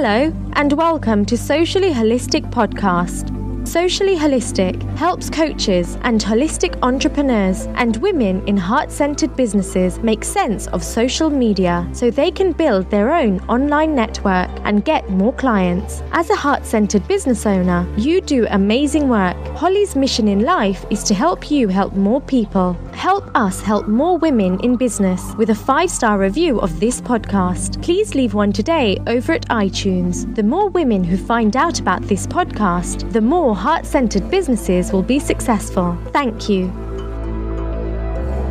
Hello, and welcome to Socially Holistic Podcast. Socially Holistic helps coaches and holistic entrepreneurs and women in heart-centered businesses make sense of social media so they can build their own online network and get more clients. As a heart-centered business owner, you do amazing work. Holly's mission in life is to help you help more people. Help us help more women in business with a 5-star review of this podcast. Please leave one today over at iTunes. The more women who find out about this podcast, the more heart-centered businesses will be successful. Thank you.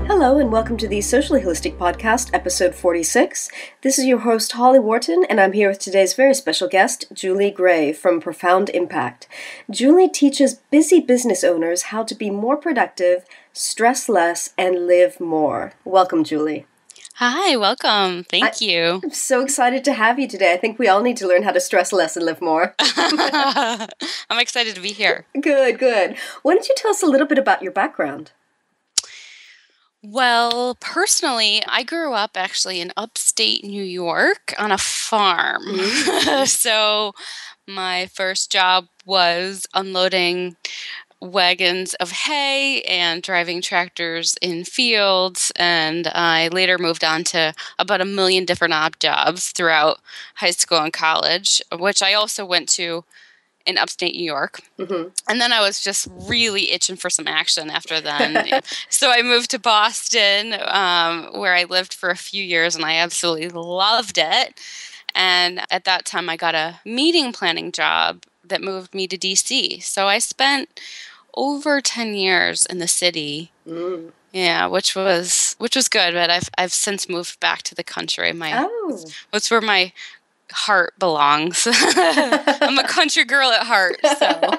Hello and welcome to the Socially Holistic Podcast, episode 46. This is your host, Holly Wharton, and I'm here with today's very special guest, Julie Gray from Profound Impact. Julie teaches busy business owners how to be more productive, stress less, and live more. Welcome, Julie. Hi, welcome. Thank you. I'm so excited to have you today. I think we all need to learn how to stress less and live more. I'm excited to be here. Good. Why don't you tell us a little bit about your background? Well, personally, I grew up actually in upstate New York on a farm. So my first job was unloading wagons of hay and driving tractors in fields, and I later moved on to about 1 million different odd jobs throughout high school and college, which I also went to in upstate New York. And then I was just really itching for some action after then. So I moved to Boston, where I lived for a few years, and I absolutely loved it. And at that time, I got a meeting planning job that moved me to DC. So I spent over 10 years in the city. Yeah, which was good, but I've since moved back to the country. That's where my heart belongs. I'm a country girl at heart, so.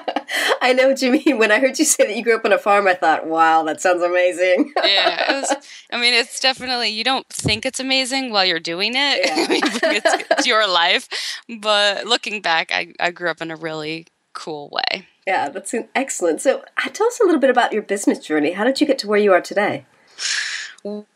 I know what you mean. When I heard you say that you grew up on a farm, I thought, wow, that sounds amazing. Yeah, it's definitely, you don't think it's amazing while you're doing it. Yeah. It's your life. But looking back, I grew up in a really cool way. Yeah, that's excellent. So tell us a little bit about your business journey. How did you get to where you are today?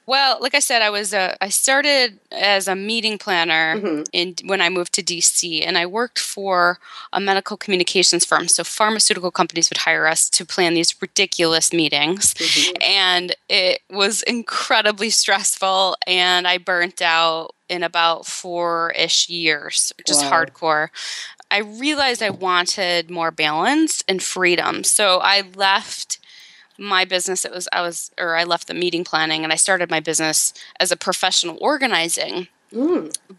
Well, like I said, I started as a meeting planner when I moved to DC, and I worked for a medical communications firm. So pharmaceutical companies would hire us to plan these ridiculous meetings, and it was incredibly stressful, and I burnt out in about 4-ish years, just hardcore. I realized I wanted more balance and freedom, so I left my business. I left the meeting planning, and I started my business as a professional organizing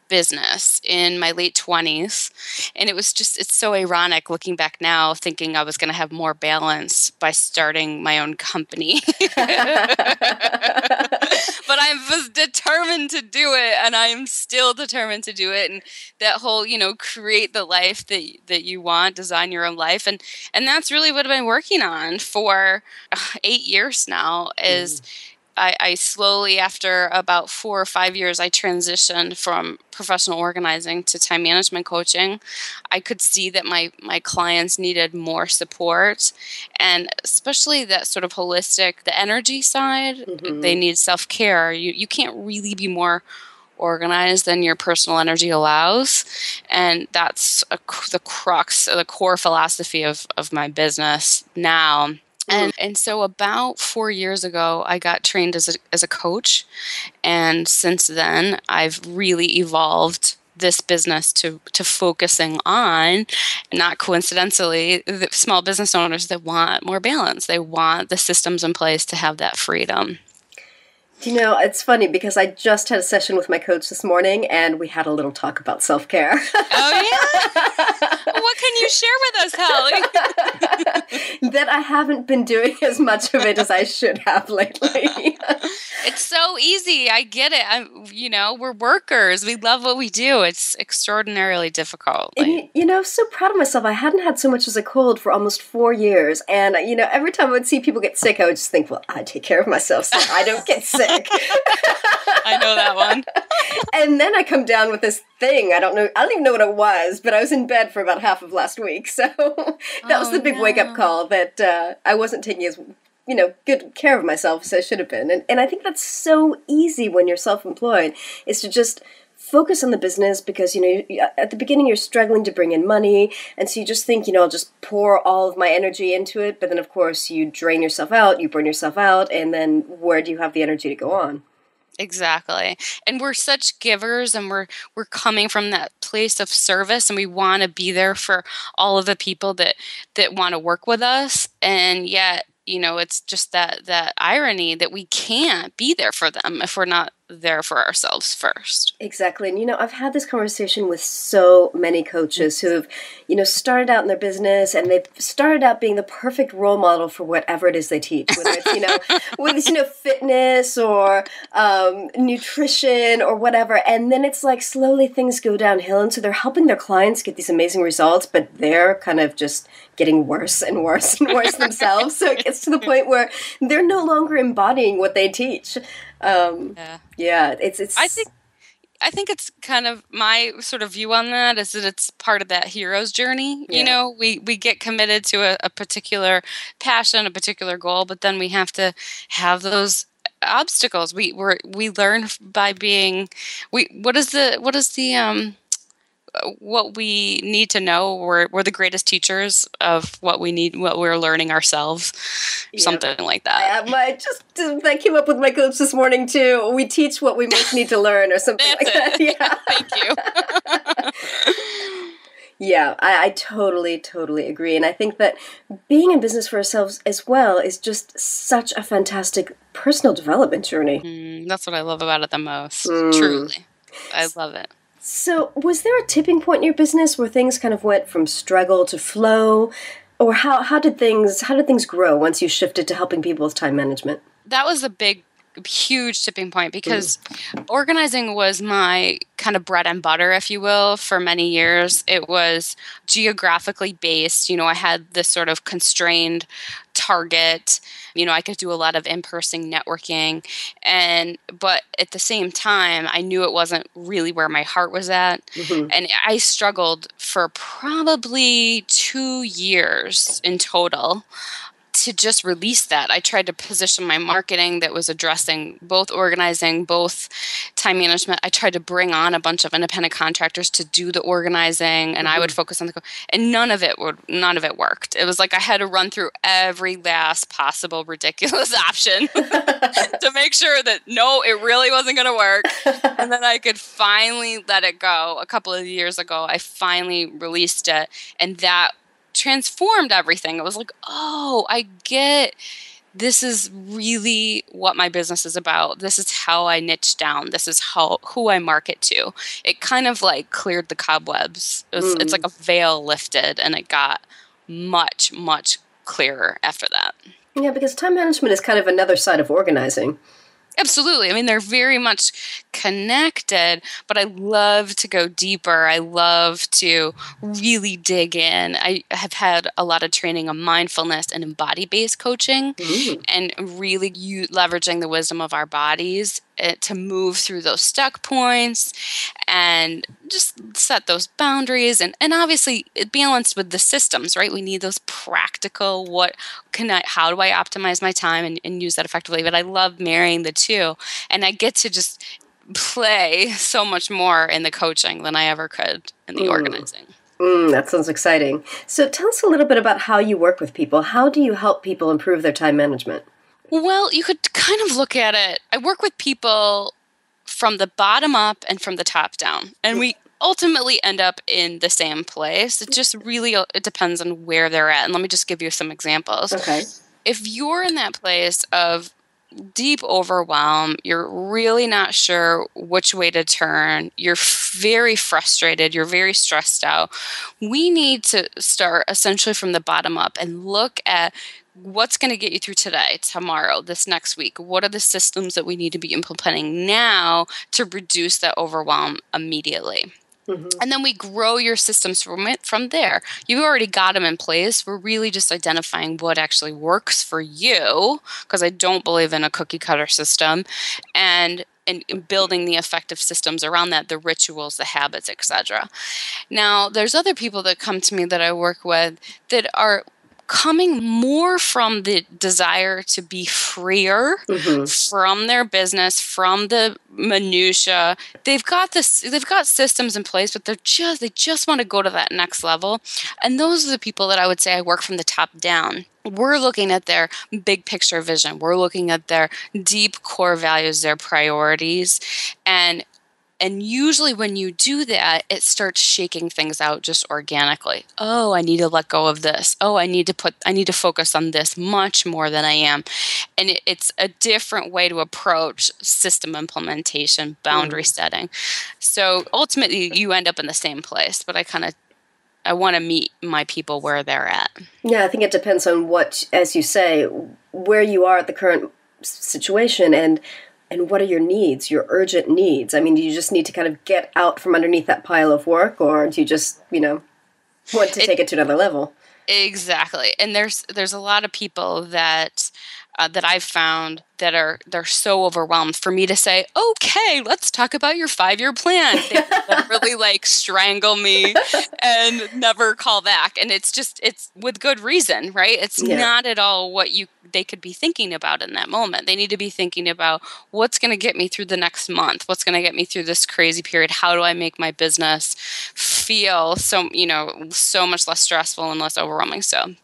business in my late 20s. And it's so ironic looking back now, thinking I was going to have more balance by starting my own company. But I was determined to do it, and I am still determined to do it. And that whole, create the life that you want, design your own life. And that's really what I've been working on for 8 years now is I slowly, after about 4 or 5 years, I transitioned from professional organizing to time management coaching. I could see that my clients needed more support, and especially that sort of holistic, the energy side, they need self-care. You can't really be more organized than your personal energy allows. And that's the crux, the core philosophy of my business now. And so about 4 years ago, I got trained as a coach. And since then, I've really evolved this business to focusing on, not coincidentally, the small business owners that want more balance. They want the systems in place to have that freedom. It's funny because I just had a session with my coach this morning, and we had a little talk about self-care. Oh, yeah? What can you share with us, Holly? That I haven't been doing as much of it as I should have lately. It's so easy. I get it. We're workers. We love what we do. It's extraordinarily difficult. And, I'm so proud of myself. I hadn't had so much as a cold for almost 4 years. And, every time I would see people get sick, I would just think, well, I take care of myself so I don't get sick. I know that one. And then I come down with this thing. I don't even know what it was, but I was in bed for about half of last week. So that was the big wake-up call that I wasn't taking as good care of myself as I should have been. And I think that's so easy when you're self-employed, is to just focus on the business because, at the beginning you're struggling to bring in money. And so you just think, I'll just pour all of my energy into it. But then, of course, you drain yourself out, you burn yourself out. And then where do you have the energy to go on? Exactly. And we're such givers, and we're coming from that place of service, and we want to be there for all of the people that want to work with us. And yet, it's just that irony that we can't be there for them if we're not there for ourselves first. Exactly. And, I've had this conversation with so many coaches who have, started out in their business, and they've started out being the perfect role model for whatever it is they teach, whether it's, whether it's, fitness or nutrition or whatever. And then it's like slowly things go downhill. And so they're helping their clients get these amazing results, but they're kind of just getting worse and worse and worse themselves. So it gets to the point where they're no longer embodying what they teach. It's I think it's kind of my sort of view on that is that it's part of that hero's journey. Yeah. We get committed to a particular passion, a particular goal, but then we have to have those obstacles. We learn by being what we need to know. We're the greatest teachers of what we're learning ourselves. Something like that. I came up with my coach this morning too. We teach what we most need to learn, or something like that. Yeah. Thank you. Yeah, I totally agree. And I think that being in business for ourselves as well is just such a fantastic personal development journey. That's what I love about it the most. Truly. I love it. So was there a tipping point in your business where things kind of went from struggle to flow? Or how did things grow once you shifted to helping people with time management? That was a huge tipping point because organizing was my kind of bread and butter, if you will, for many years. It was geographically based. I had this sort of constrained target. I could do a lot of in-person networking, but at the same time, I knew it wasn't really where my heart was at. Mm-hmm. And I struggled for probably 2 years in total to just release that. I tried to position my marketing that was addressing both organizing, both time management. I tried to bring on a bunch of independent contractors to do the organizing, and I would focus on and none of it worked. It was like I had to run through every last possible ridiculous option to make sure that no, it really wasn't going to work. And then I could finally let it go. A couple of years ago, I finally released it, and that transformed everything. It was like, oh, I get this is really what my business is about. This is how I niche down. This is who I market to. It kind of like cleared the cobwebs. It's like a veil lifted, and it got much, much clearer after that. Yeah, because time management is kind of another side of organizing. Absolutely. I mean, they're very much connected, but I love to go deeper. I love to really dig in. I have had a lot of training on mindfulness and body-based coaching and really leveraging the wisdom of our bodies to move through those stuck points and just set those boundaries and obviously balanced with the systems, right? We need those practical, how do I optimize my time and use that effectively? But I love marrying the two, and I get to just play so much more in the coaching than I ever could in the organizing. That sounds exciting. So tell us a little bit about how you work with people. How do you help people improve their time management? Well, you could kind of look at it. I work with people from the bottom up and from the top down, and we ultimately end up in the same place. It just really depends on where they're at. And let me just give you some examples. Okay. If you're in that place of deep overwhelm, you're really not sure which way to turn, you're very frustrated, you're very stressed out, we need to start essentially from the bottom up and look at what's going to get you through today, tomorrow, this next week. What are the systems that we need to be implementing now to reduce that overwhelm immediately? And then we grow your systems from there. You've already got them in place. We're really just identifying what actually works for you, because I don't believe in a cookie cutter system, and building the effective systems around that, the rituals, the habits, etc. Now, there's other people that come to me that I work with that are coming more from the desire to be freer from their business, from the minutia. They've got systems in place, but they just want to go to that next level. And those are the people that I would say I work from the top down. We're looking at their big picture vision. We're looking at their deep core values, their priorities, and usually when you do that, it starts shaking things out just organically. Oh, I need to let go of this. Oh, I need to focus on this much more than I am. And it's a different way to approach system implementation, boundary setting. So ultimately you end up in the same place, but I want to meet my people where they're at. Yeah, I think it depends on what, as you say, where you are at the current situation and what are your needs, your urgent needs? I mean, do you just need to kind of get out from underneath that pile of work, or do you just, want to take it to another level? Exactly. And there's a lot of people that I've found that they're so overwhelmed for me to say, okay, let's talk about your 5-year plan. They really strangle me and never call back. And it's with good reason, right? It's not at all what they could be thinking about in that moment. They need to be thinking about what's going to get me through the next month. What's going to get me through this crazy period? How do I make my business feel so much less stressful and less overwhelming? So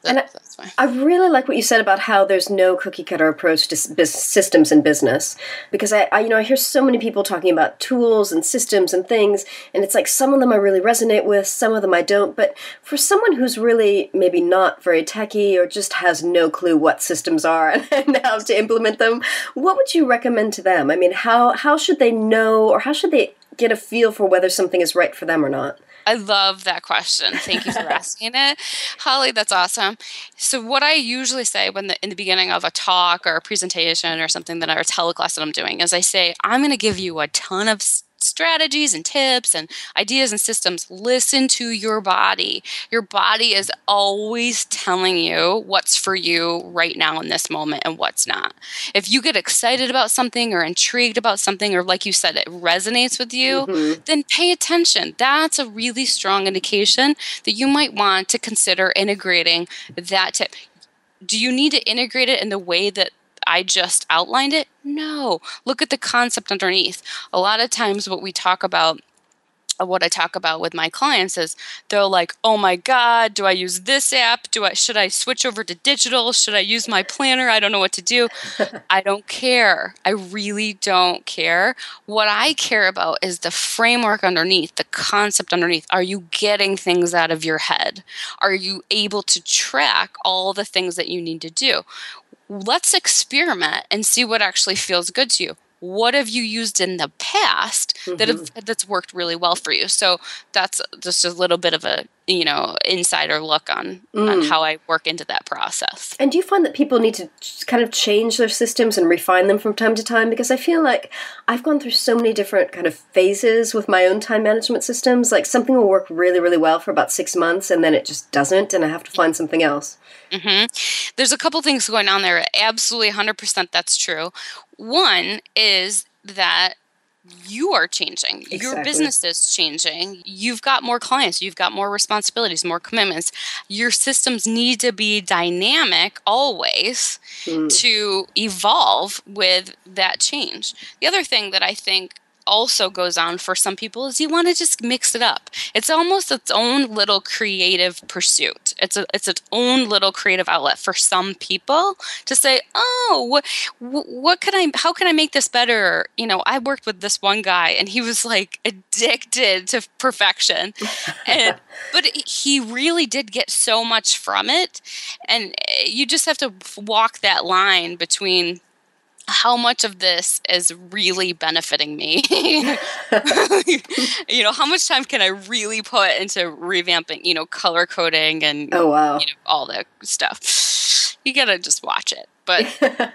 that's why. I really like what you said about how there's no cookie cutter approach to systems in business, because I hear so many people talking about tools and systems and things, and it's like some of them I really resonate with, some of them I don't. But for someone who's really maybe not very techy or just has no clue what systems are and how to implement them, what would you recommend to them? I mean, how should they know, or how should they get a feel for whether something is right for them or not? I love that question. Thank you for asking it. Holly, that's awesome. So what I usually say in the beginning of a talk or a presentation or something or a teleclass that I'm doing is I say, I'm going to give you a ton of strategies and tips and ideas and systems. Listen to your body. Your body is always telling you what's for you right now in this moment and what's not. If you get excited about something or intrigued about something, or like you said, it resonates with you, then pay attention. That's a really strong indication that you might want to consider integrating that tip. Do you need to integrate it in the way that I just outlined it? No. Look at the concept underneath. A lot of times what I talk about with my clients is they're like, oh my God, do I use this app? Should I switch over to digital? Should I use my planner? I don't know what to do. I don't care. I really don't care. What I care about is the framework underneath, the concept underneath. Are you getting things out of your head? Are you able to track all the things that you need to do? Let's experiment and see what actually feels good to you. What have you used in the past that's worked really well for you? So that's just a little bit of a insider look on how I work into that process. And do you find that people need to kind of change their systems and refine them from time to time? Because I feel like I've gone through so many different kind of phases with my own time management systems. Like something will work really, really well for about 6 months, and then it just doesn't, and I have to find something else. There's a couple things going on there. Absolutely 100% that's true. One is that you are changing. Exactly. Your business is changing. You've got more clients. You've got more responsibilities, more commitments. Your systems need to be dynamic always to evolve with that change. The other thing that I think also goes on for some people is you want to just mix it up. It's almost its own little creative pursuit. It's its own little creative outlet for some people to say, oh, how can I make this better? I worked with this one guy and he was like addicted to perfection. But he really did get so much from it. And you just have to walk that line between how much of this is really benefiting me? How much time can I really put into revamping, color coding and all that stuff? You gotta just watch it. But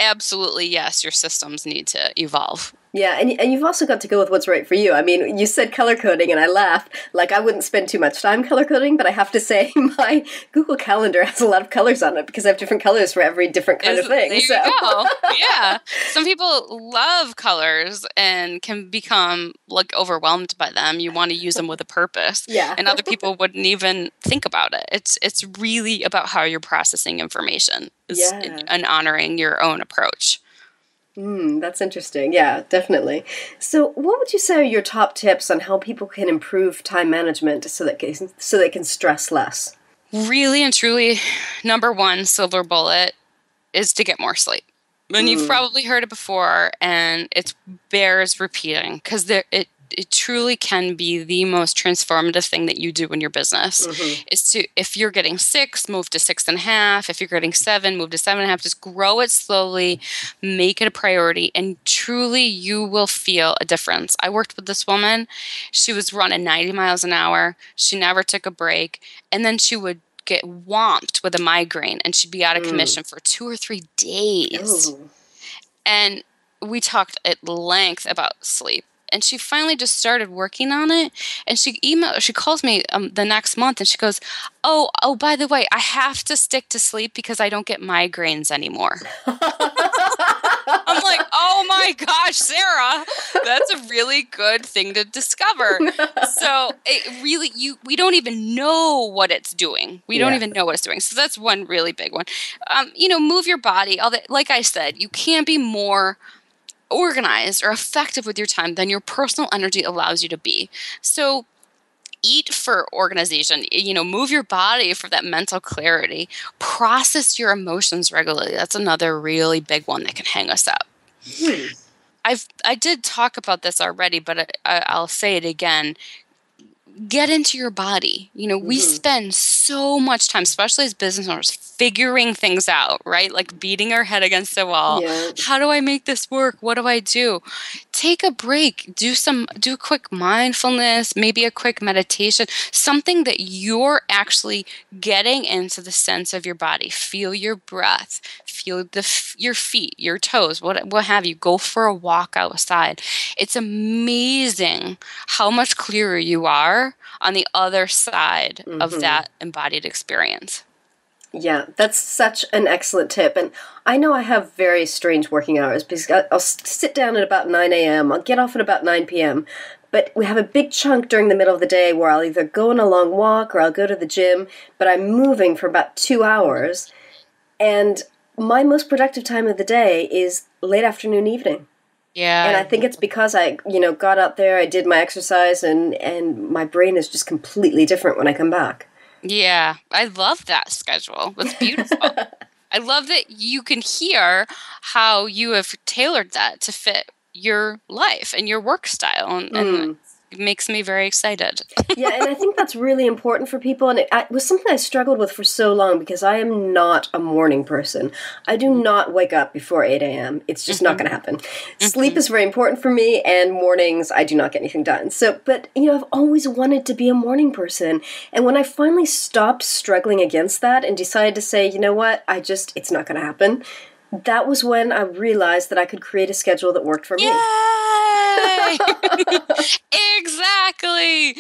absolutely, yes, your systems need to evolve. Yeah, and you've also got to go with what's right for you. I mean, you said color coding, and I laughed. Like, I wouldn't spend too much time color coding, but I have to say my Google Calendar has a lot of colors on it because I have different colors for every different kind of thing. There you go. Yeah. Some people love colors and can become, like, overwhelmed by them. You want to use them with a purpose. Yeah. And other people wouldn't even think about it. It's really about how you're processing information and honoring your own approach. That's interesting. Yeah, definitely. So what would you say are your top tips on how people can improve time management so they can stress less? Really and truly, number one silver bullet is to get more sleep. And you've probably heard it before, and it bears repeating because it truly can be the most transformative thing that you do in your business. Is to, if you're getting 6, move to 6.5. If you're getting 7, move to 7.5. Just grow it slowly, make it a priority, and truly you will feel a difference. I worked with this woman. She was running 90 miles an hour. She never took a break. And then she would get whomped with a migraine, and she'd be out of commission for 2 or 3 days. Ooh. And we talked at length about sleep. And she finally just started working on it. And she calls me the next month, and she goes, oh, by the way, I have to stick to sleep because I don't get migraines anymore. I'm like, oh my gosh, Sarah, that's a really good thing to discover. So it really, we don't even know what it's doing. We don't even know what it's doing. So that's one really big one. Move your body. All that, like I said, you can't be more organized or effective with your time than your personal energy allows you to be. So eat for organization, move your body for that mental clarity, process your emotions regularly. That's another really big one that can hang us up. I did talk about this already, but I'll say it again. Get into your body. We spend so much time, especially as business owners, figuring things out, right? Like beating our head against the wall. Yeah. How do I make this work? What do I do? Take a break. Do a quick mindfulness, maybe a quick meditation, something that you're actually getting into the sense of your body. Feel your breath. Feel your feet, your toes, what have you. Go for a walk outside. It's amazing how much clearer you are on the other side of that embodied experience. Yeah, that's such an excellent tip. And I know I have very strange working hours because I'll sit down at about 9 a.m. I'll get off at about 9 p.m. But we have a big chunk during the middle of the day where I'll either go on a long walk or I'll go to the gym, but I'm moving for about 2 hours. And my most productive time of the day is late afternoon, evening. Yeah. And I think it's because I, got out there, I did my exercise, and my brain is just completely different when I come back. Yeah, I love that schedule. It's beautiful. I love that you can hear how you have tailored that to fit your life and your work style, and it makes me very excited. Yeah, and I think that's really important for people, and it was something I struggled with for so long because I am not a morning person. I do not wake up before 8 a.m. It's just not going to happen. Sleep is very important for me, and mornings, I do not get anything done. So, but, I've always wanted to be a morning person, and when I finally stopped struggling against that and decided to say, you know what, it's not going to happen, that was when I realized that I could create a schedule that worked for me. Yay! Exactly.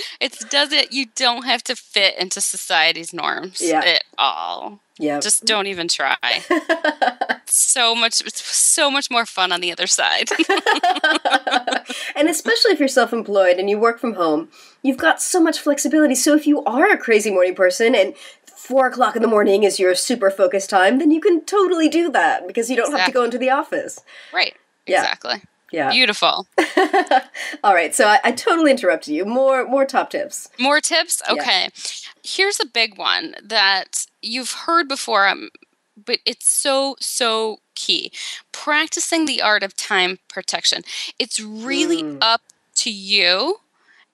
You don't have to fit into society's norms at all. Yeah. Just don't even try. It's so much more fun on the other side. And especially if you're self-employed and you work from home, you've got so much flexibility. So if you are a crazy morning person and 4 o'clock in the morning is your super focused time, then you can totally do that because you don't have to go into the office. Right. Yeah. Exactly. Yeah. Beautiful. All right. So I totally interrupted you. More top tips. More tips? Okay. Yeah. Here's a big one that you've heard before, but it's so key. Practicing the art of time protection. It's really up to you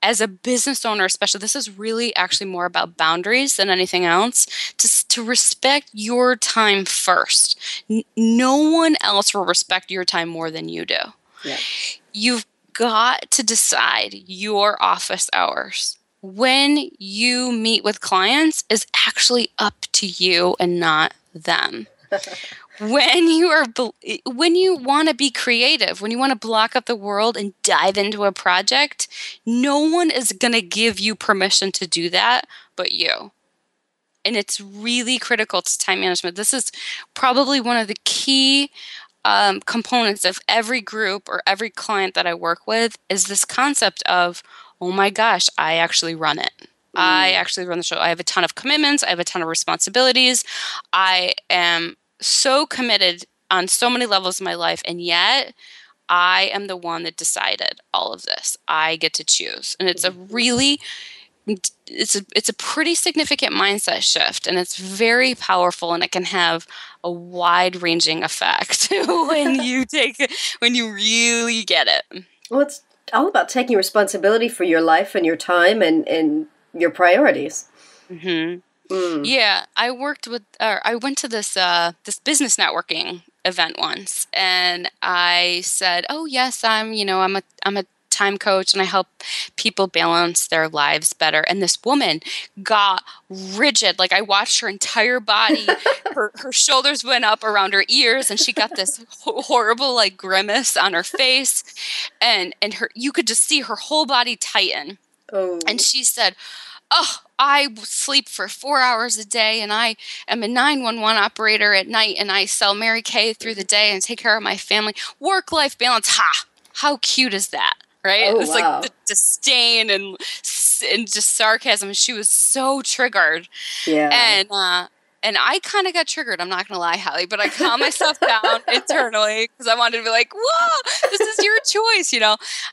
as a business owner, especially. This is really actually more about boundaries than anything else, to respect your time first. No one else will respect your time more than you do. Yeah. You've got to decide your office hours. When you meet with clients is actually up to you and not them. when you want to be creative, when you want to block up the world and dive into a project, no one is going to give you permission to do that but you. And it's really critical to time management. This is probably one of the key components of every group or every client that I work with is this concept of, oh my gosh, I actually run it. I actually run the show. I have a ton of commitments. I have a ton of responsibilities. I am so committed on so many levels of my life, and yet I am the one that decided all of this. I get to choose. And it's a really it's a pretty significant mindset shift, and it's very powerful, and it can have a wide-ranging effect when you really get it. Well, it's all about taking responsibility for your life and your time and your priorities. Yeah, I went to this business networking event once, and I said, "Oh yes, I'm a time coach, and I help people balance their lives better." And this woman got rigid. Like, I watched her entire body, her shoulders went up around her ears, and she got this horrible like grimace on her face, and you could just see her whole body tighten. Oh. And she said, "Oh, I sleep for 4 hours a day, and I am a 911 operator at night, and I sell Mary Kay through the day and take care of my family. Work-life balance, ha! How cute is that?" Right? Oh, It's wow. like the disdain and just sarcasm. She was so triggered. Yeah. And I kind of got triggered. I'm not going to lie, Hallie, but I calmed myself down internally because I wanted to be like, "Whoa, this is your choice,"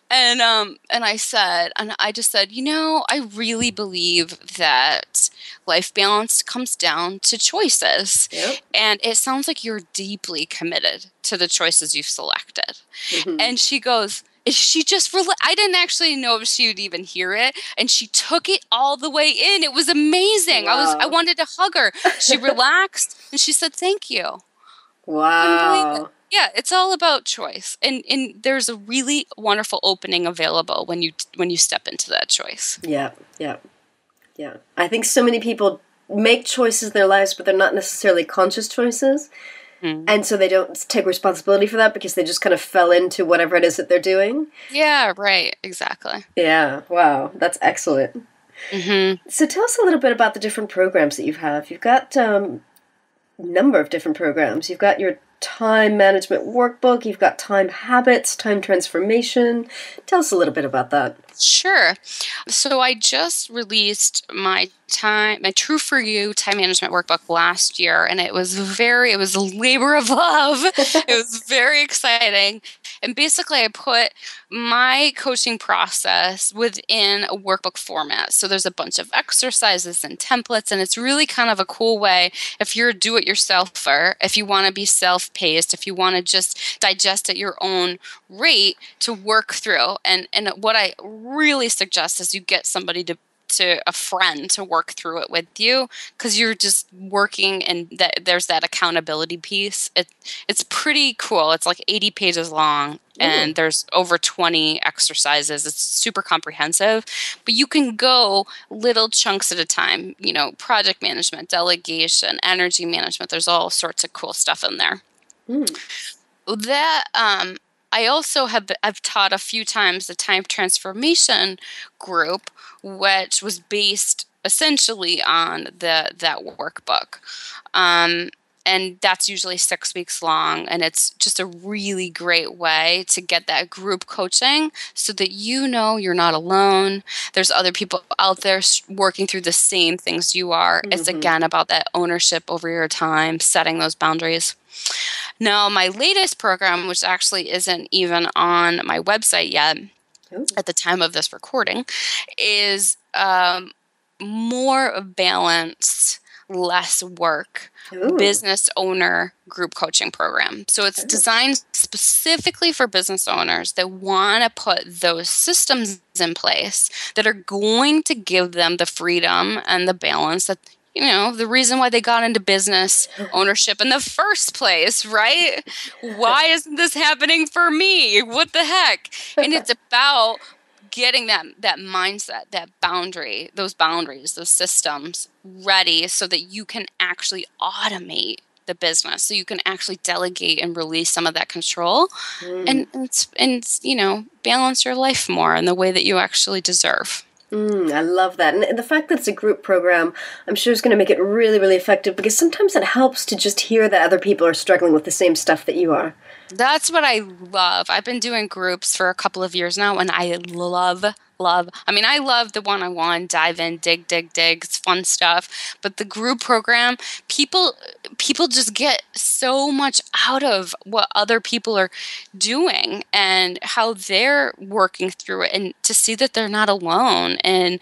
And I just said, I really believe that life balance comes down to choices. Yep. And it sounds like you're deeply committed to the choices you've selected. Mm-hmm. And she goes, I didn't actually know if she would even hear it, and she took it all the way in. It was amazing. Wow. I wanted to hug her. She relaxed, and she said, "Thank you." Wow. Couldn't believe it. Yeah, it's all about choice, and there's a really wonderful opening available when you step into that choice. Yeah. I think so many people make choices in their lives, but they're not necessarily conscious choices. And so they don't take responsibility for that because they just kind of fell into whatever it is that they're doing. Yeah, right. Exactly. Yeah. Wow. That's excellent. So tell us a little bit about the different programs that you have. You've got a number of different programs. You've got your time management workbook. You've got time habits, time transformation. Tell us a little bit about that. Sure. So I just released my True for You time management workbook last year, and it was a labor of love. It was very exciting. And basically I put my coaching process within a workbook format. So there's a bunch of exercises and templates, and it's really kind of a cool way if you're a do-it-yourselfer, if you want to be self-paced, if you want to just digest at your own rate to work through. And what I really suggest is you get somebody to a friend to work through it with you, because you're just working, and there's that accountability piece. It's pretty cool. It's like 80 pages long, and there's over 20 exercises. It's super comprehensive, but you can go little chunks at a time. Project management, delegation, energy management. There's all sorts of cool stuff in there. That I also I've taught a few times the time transformation group, which was based essentially on that workbook. And that's usually 6 weeks long, and it's just a really great way to get that group coaching so that you're not alone. There's other people out there working through the same things you are. It's again about that ownership over your time, setting those boundaries. Now, my latest program, which actually isn't even on my website yet at the time of this recording, is more balanced, less work business owner group coaching program. So it's designed specifically for business owners that want to put those systems in place that are going to give them the freedom and the balance that the reason why they got into business ownership in the first place, right? Why isn't this happening for me? What the heck? And it's about getting that mindset, that those boundaries, those systems ready so that you can actually automate the business, so you can actually delegate and release some of that control and balance your life more in the way that you actually deserve. I love that. And the fact that it's a group program, I'm sure is going to make it really, really effective, because sometimes it helps to just hear that other people are struggling with the same stuff that you are. That's what I love. I've been doing groups for a couple of years now, and I love the one-on-one, dive in, dig. It's fun stuff. But the group program, people just get so much out of what other people are doing and how they're working through it, and to see that they're not alone and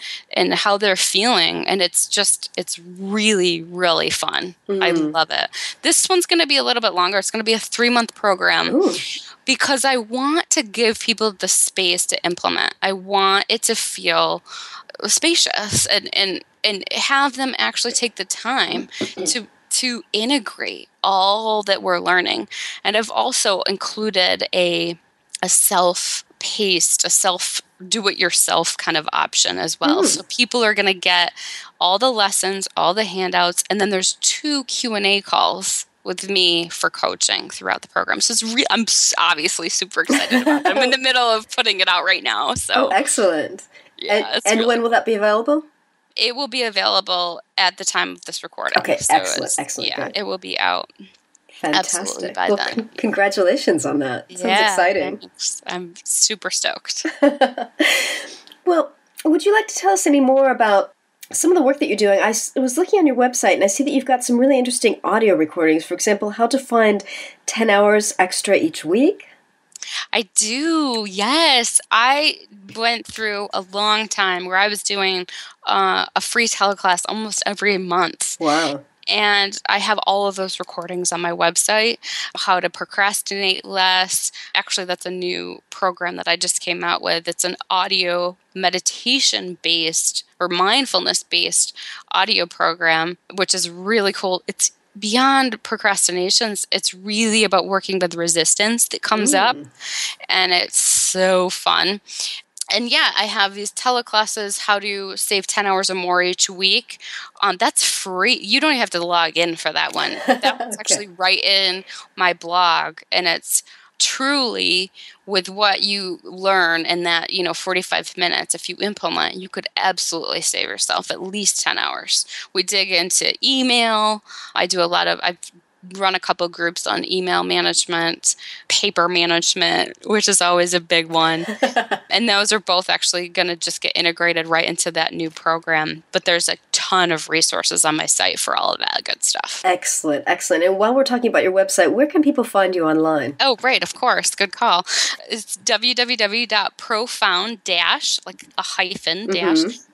how they're feeling. And it's really, really fun. I love it. This one's going to be a little bit longer. It's going to be a 3-month program. Ooh. Because I want to give people the space to implement. I want it to feel spacious and have them actually take the time to integrate all that we're learning. And I've also included a self-paced, a self-do-it-yourself kind of option as well. So people are going to get all the lessons, all the handouts, and then there's 2 Q&A calls with me for coaching throughout the program. So I'm obviously super excited about it. I'm in the middle of putting it out right now. So excellent. Yeah, and when will that be available? It will be available at the time of this recording. Okay, so excellent. Yeah, great. it will be out. Fantastic. By then. Congratulations on that. Sounds exciting. Thanks. I'm super stoked. Well, would you like to tell us any more about some of the work that you're doing? I was looking on your website, and I see that you've got some really interesting audio recordings. For example, how to find 10 hours extra each week. I do, yes. I went through a long time where I was doing a free teleclass almost every month. Wow. And I have all of those recordings on my website. How to procrastinate less. Actually, that's a new program that I just came out with. It's an audio meditation-based or mindfulness-based audio program, which is really cool. It's beyond procrastinations. It's really about working with resistance that comes up. And it's so fun. And yeah, I have these teleclasses, how to save 10 hours or more each week. That's free. You don't have to log in for that one. That one's actually right in my blog. And it's truly with what you learn in that, 45 minutes. If you implement, you could absolutely save yourself at least 10 hours. We dig into email. I've run a couple groups on email management, paper management, which is always a big one. And those are both actually going to just get integrated right into that new program. But there's a ton of resources on my site for all of that good stuff. Excellent. And while we're talking about your website, where can people find you online? Oh, great. Of course. Good call. It's www.profound- like a hyphen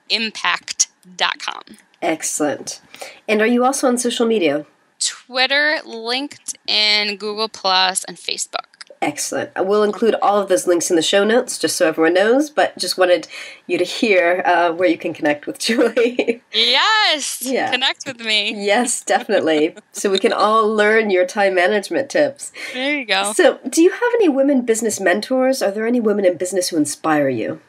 impact.com. Excellent. And are you also on social media? Twitter, LinkedIn, Google+, and Facebook. Excellent. I will include all of those links in the show notes, just so everyone knows, but just wanted you to hear where you can connect with Julie. Yes! Yeah. Connect with me. Yes, definitely. So we can all learn your time management tips. There you go. So, do you have any women business mentors? Are there any women in business who inspire you?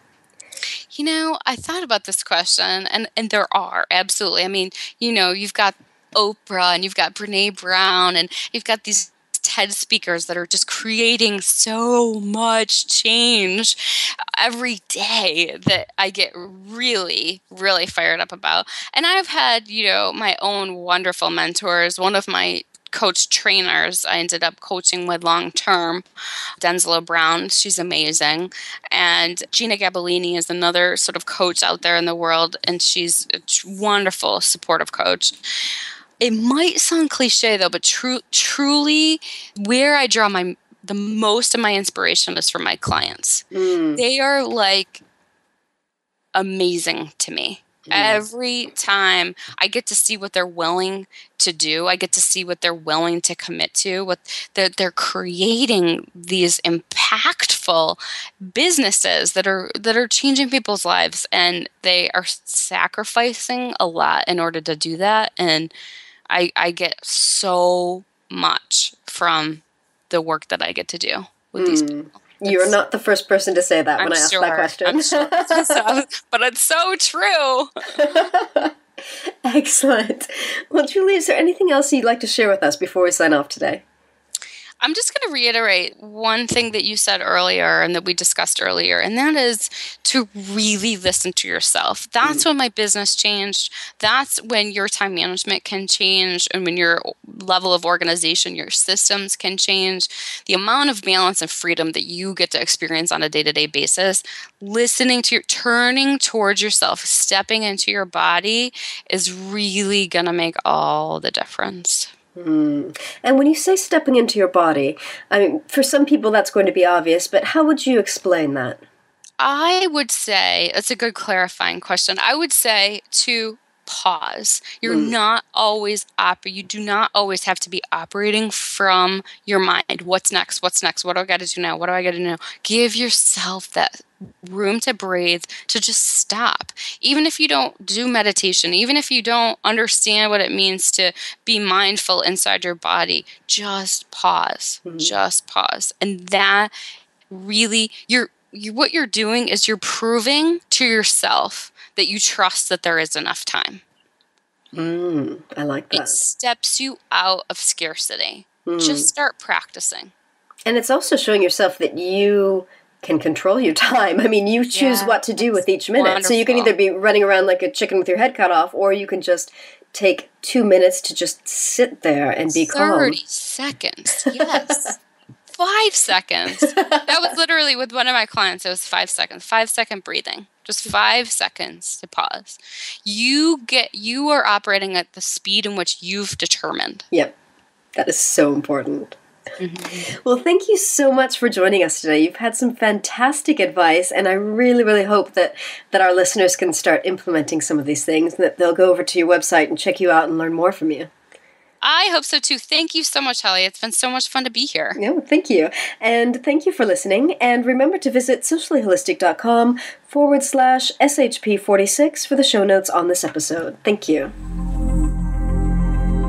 I thought about this question, and there are, absolutely. I mean, you've got Oprah, and you've got Bren&e Brown, and you've got these TED speakers that are just creating so much change every day that I get really, really fired up about. And I've had, my own wonderful mentors. One of my coach trainers I ended up coaching with long term, Denslow Brown. She's amazing. And Jeanna Gabellini is another sort of coach out there in the world, and she's a wonderful, supportive coach. It might sound cliche though, but truly where I draw the most of my inspiration is from my clients. They are like amazing to me. Every time I get to see what they're willing to do, I get to see what they're willing to commit to, what they're creating these impactful businesses that are changing people's lives, and they are sacrificing a lot in order to do that. And I get so much from the work that I get to do with these people. You're not the first person to say that when I ask that question. I'm sure. But it's so true. Excellent. Well, Julie, is there anything else you'd like to share with us before we sign off today? I'm just going to reiterate one thing that you said earlier and that we discussed earlier, and that is to really listen to yourself. That's when my business changed. That's when your time management can change, and when your level of organization, your systems can change. The amount of balance and freedom that you get to experience on a day-to-day basis, turning towards yourself, stepping into your body is really going to make all the difference. And when you say stepping into your body, I mean, for some people that's going to be obvious, but how would you explain that? I would say, that's a good clarifying question. I would say to pause. You're not always you do not always have to be operating from your mind. What's next? What's next? What do I got to do now? What do I got to do now? Give yourself that room to breathe, to just stop. Even if you don't do meditation, even if you don't understand what it means to be mindful inside your body, just pause. Just pause. And that really, what you're doing is you're proving to yourself that you trust that there is enough time. I like that. It steps you out of scarcity. Just start practicing. And it's also showing yourself that you can control your time. I mean, you choose what to do with each minute. Wonderful. So you can either be running around like a chicken with your head cut off, or you can just take 2 minutes to just sit there and be calm. 30 seconds, yes. 5 seconds. That was literally with one of my clients. It was 5 seconds. 5-second breathing. Just 5 seconds to pause. You are operating at the speed in which you've determined. Yep. That is so important. Well, thank you so much for joining us today. You've had some fantastic advice, and I really, really hope that our listeners can start implementing some of these things, and that they'll go over to your website and check you out and learn more from you. I hope so too. Thank you so much, Holly. It's been so much fun to be here. Yeah, thank you. And thank you for listening. And remember to visit sociallyholistic.com/SHP46 for the show notes on this episode. Thank you.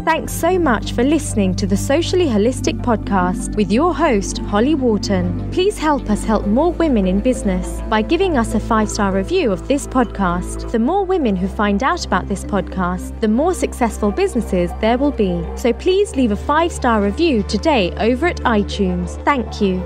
Thanks so much for listening to the Socially Holistic Podcast with your host, Holly Wharton. Please help us help more women in business by giving us a 5-star review of this podcast. The more women who find out about this podcast, the more successful businesses there will be. So please leave a 5-star review today over at iTunes. Thank you.